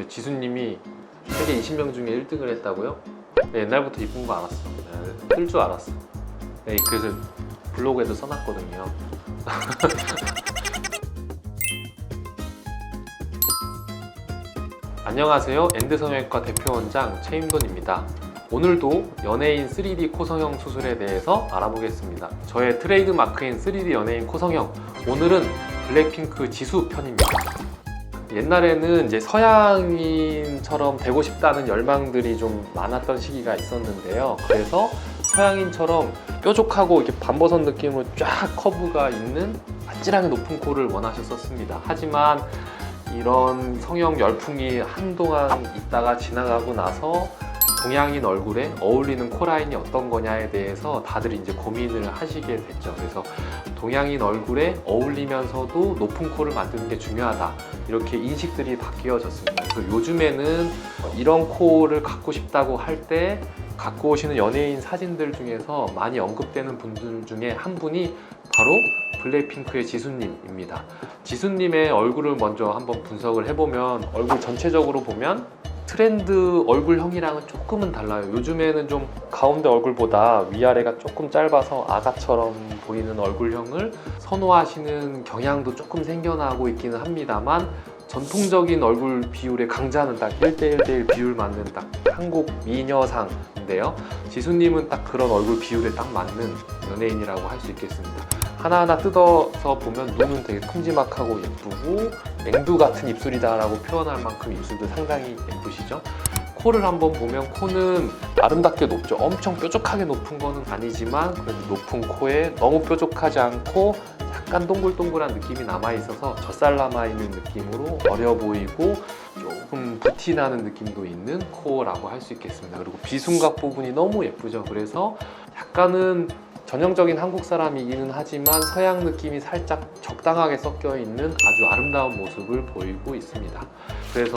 지수님이 세계 20명 중에 1등을 했다고요? 네, 옛날부터 이쁜 거 알았어. 뜰 줄 알았어. 네, 그래서 블로그에도 써놨거든요. 안녕하세요. 엔드성형외과 대표원장 최임돈입니다. 오늘도 연예인 3D 코성형 수술에 대해서 알아보겠습니다. 저의 트레이드 마크인 3D 연예인 코성형, 오늘은 블랙핑크 지수 편입니다. 옛날에는 이제 서양인처럼 되고 싶다는 열망들이 좀 많았던 시기가 있었는데요. 그래서 서양인처럼 뾰족하고 이렇게 반버섯 느낌으로 쫙 커브가 있는 아찔하게 높은 코를 원하셨었습니다. 하지만 이런 성형 열풍이 한동안 있다가 지나가고 나서 동양인 얼굴에 어울리는 코라인이 어떤 거냐에 대해서 다들 이제 고민을 하시게 됐죠. 그래서 동양인 얼굴에 어울리면서도 높은 코를 만드는 게 중요하다, 이렇게 인식들이 바뀌어졌습니다. 그래서 요즘에는 이런 코를 갖고 싶다고 할 때 갖고 오시는 연예인 사진들 중에서 많이 언급되는 분들 중에 한 분이 바로 블랙핑크의 지수님입니다. 지수님의 얼굴을 먼저 한번 분석을 해보면, 얼굴 전체적으로 보면 트렌드 얼굴형이랑은 조금은 달라요. 요즘에는 좀 가운데 얼굴보다 위아래가 조금 짧아서 아가처럼 보이는 얼굴형을 선호하시는 경향도 조금 생겨나고 있기는 합니다만, 전통적인 얼굴 비율의 강자는 딱 1대1대1 비율 맞는 딱 한국 미녀상인데요. 지수님은 딱 그런 얼굴 비율에 딱 맞는 연예인이라고 할 수 있겠습니다. 하나하나 뜯어서 보면 눈은 되게 큼지막하고 예쁘고 맹두 같은 입술이다 라고 표현할 만큼 입술도 상당히 예쁘시죠. 코를 한번 보면 코는 아름답게 높죠. 엄청 뾰족하게 높은 거는 아니지만 그래도 높은 코에 너무 뾰족하지 않고 약간 동글동글한 느낌이 남아있어서 젖살 남아있는 느낌으로 어려 보이고 조금 부티나는 느낌도 있는 코라고 할 수 있겠습니다. 그리고 비순각 부분이 너무 예쁘죠. 그래서 약간은 전형적인 한국 사람이기는 하지만 서양 느낌이 살짝 적당하게 섞여 있는 아주 아름다운 모습을 보이고 있습니다. 그래서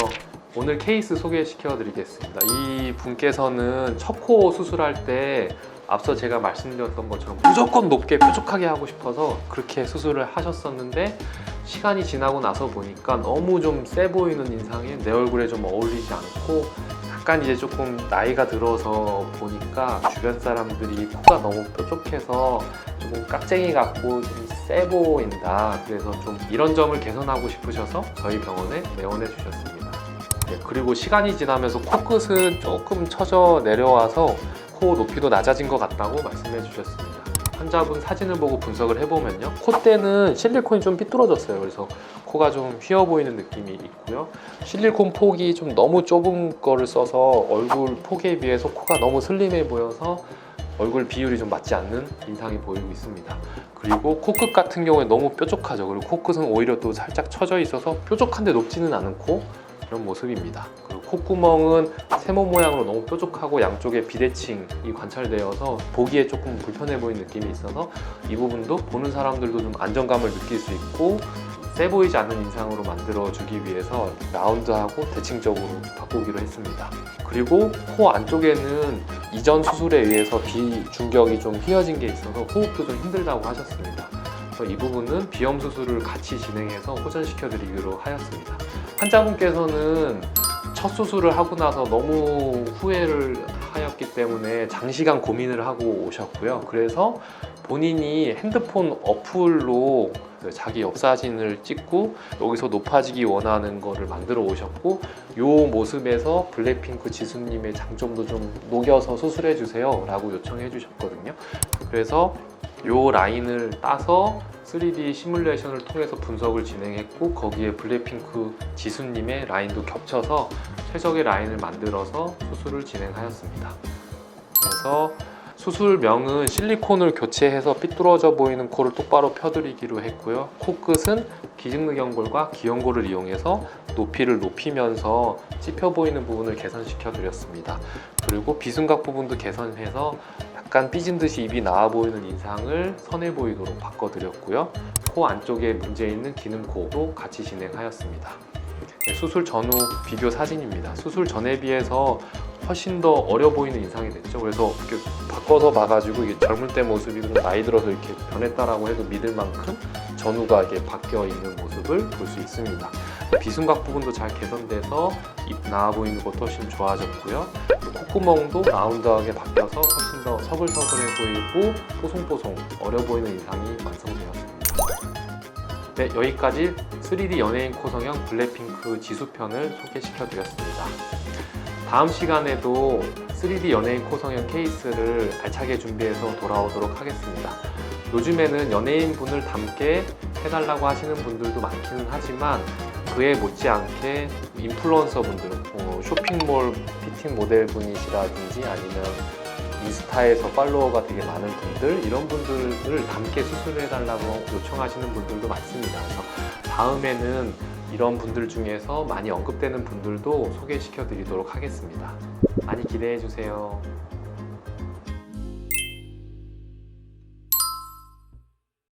오늘 케이스 소개시켜 드리겠습니다. 이 분께서는 첫 코 수술할 때 앞서 제가 말씀드렸던 것처럼 무조건 높게 뾰족하게 하고 싶어서 그렇게 수술을 하셨었는데, 시간이 지나고 나서 보니까 너무 좀 세 보이는 인상에 내 얼굴에 좀 어울리지 않고, 약간 이제 조금 나이가 들어서 보니까 주변 사람들이 코가 너무 뾰족해서 조금 깍쟁이 같고 좀 세 보인다, 그래서 좀 이런 점을 개선하고 싶으셔서 저희 병원에 내원해 주셨습니다. 네, 그리고 시간이 지나면서 코끝은 조금 처져 내려와서 코 높이도 낮아진 것 같다고 말씀해 주셨습니다. 환자분 사진을 보고 분석을 해보면요, 콧대는 실리콘이 좀 삐뚤어졌어요. 그래서 코가 좀 휘어 보이는 느낌이 있고요, 실리콘 폭이 좀 너무 좁은 거를 써서 얼굴 폭에 비해서 코가 너무 슬림해 보여서 얼굴 비율이 좀 맞지 않는 인상이 보이고 있습니다. 그리고 코끝 같은 경우에 너무 뾰족하죠. 그리고 코끝은 오히려 또 살짝 처져 있어서 뾰족한데 높지는 않은 코, 이런 모습입니다. 그리고 콧구멍은 세모 모양으로 너무 뾰족하고 양쪽에 비대칭이 관찰되어서 보기에 조금 불편해 보이는 느낌이 있어서 이 부분도 보는 사람들도 좀 안정감을 느낄 수 있고 세 보이지 않는 인상으로 만들어주기 위해서 라운드하고 대칭적으로 바꾸기로 했습니다. 그리고 코 안쪽에는 이전 수술에 의해서 비중격이 좀 휘어진 게 있어서 호흡도 좀 힘들다고 하셨습니다. 그래서 이 부분은 비염 수술을 같이 진행해서 호전시켜 드리기로 하였습니다. 환자분께서는 첫 수술을 하고 나서 너무 후회를 하였기 때문에 장시간 고민을 하고 오셨고요. 그래서 본인이 핸드폰 어플로 자기 옆사진을 찍고 여기서 높아지기 원하는 거를 만들어 오셨고, 이 모습에서 블랙핑크 지수님의 장점도 좀 녹여서 수술해 주세요 라고 요청해 주셨거든요. 그래서 이 라인을 따서 3D 시뮬레이션을 통해서 분석을 진행했고, 거기에 블랙핑크 지수님의 라인도 겹쳐서 최적의 라인을 만들어서 수술을 진행하였습니다. 그래서 수술명은 실리콘을 교체해서 삐뚤어져 보이는 코를 똑바로 펴드리기로 했고요. 코끝은 기증늑연골과 기연골을 이용해서 높이를 높이면서 찝혀 보이는 부분을 개선시켜 드렸습니다. 그리고 비순각 부분도 개선해서 약간 삐진 듯이 입이 나와 보이는 인상을 선해 보이도록 바꿔드렸고요. 코 안쪽에 문제 있는 기능코도 같이 진행하였습니다. 네, 수술 전후 비교 사진입니다. 수술 전에 비해서 훨씬 더 어려 보이는 인상이 됐죠. 그래서 이렇게 바꿔서 봐가지고 이게 젊을 때 모습이 나이 들어서 이렇게 변했다라고 해도 믿을 만큼 전후가 이렇게 바뀌어 있는 모습을 볼 수 있습니다. 비순각 부분도 잘 개선돼서 입 나와 보이는 것도 훨씬 좋아졌고요. 콧구멍도 라운드하게 바뀌어서 훨씬 더 서글서글해 보이고 뽀송뽀송 어려 보이는 인상이 완성되었습니다. 네, 여기까지 3D 연예인 코성형 블랙핑크 지수편을 소개시켜 드렸습니다. 다음 시간에도 3D 연예인 코성형 케이스를 알차게 준비해서 돌아오도록 하겠습니다. 요즘에는 연예인 분을 닮게 해달라고 하시는 분들도 많기는 하지만 그에 못지않게 인플루언서 분들, 쇼핑몰 피팅 모델 분이시라든지 아니면 인스타에서 팔로워가 되게 많은 분들, 이런 분들을 닮게 수술을 해달라고 요청하시는 분들도 많습니다. 그래서 다음에는 이런 분들 중에서 많이 언급되는 분들도 소개시켜 드리도록 하겠습니다. 많이 기대해 주세요.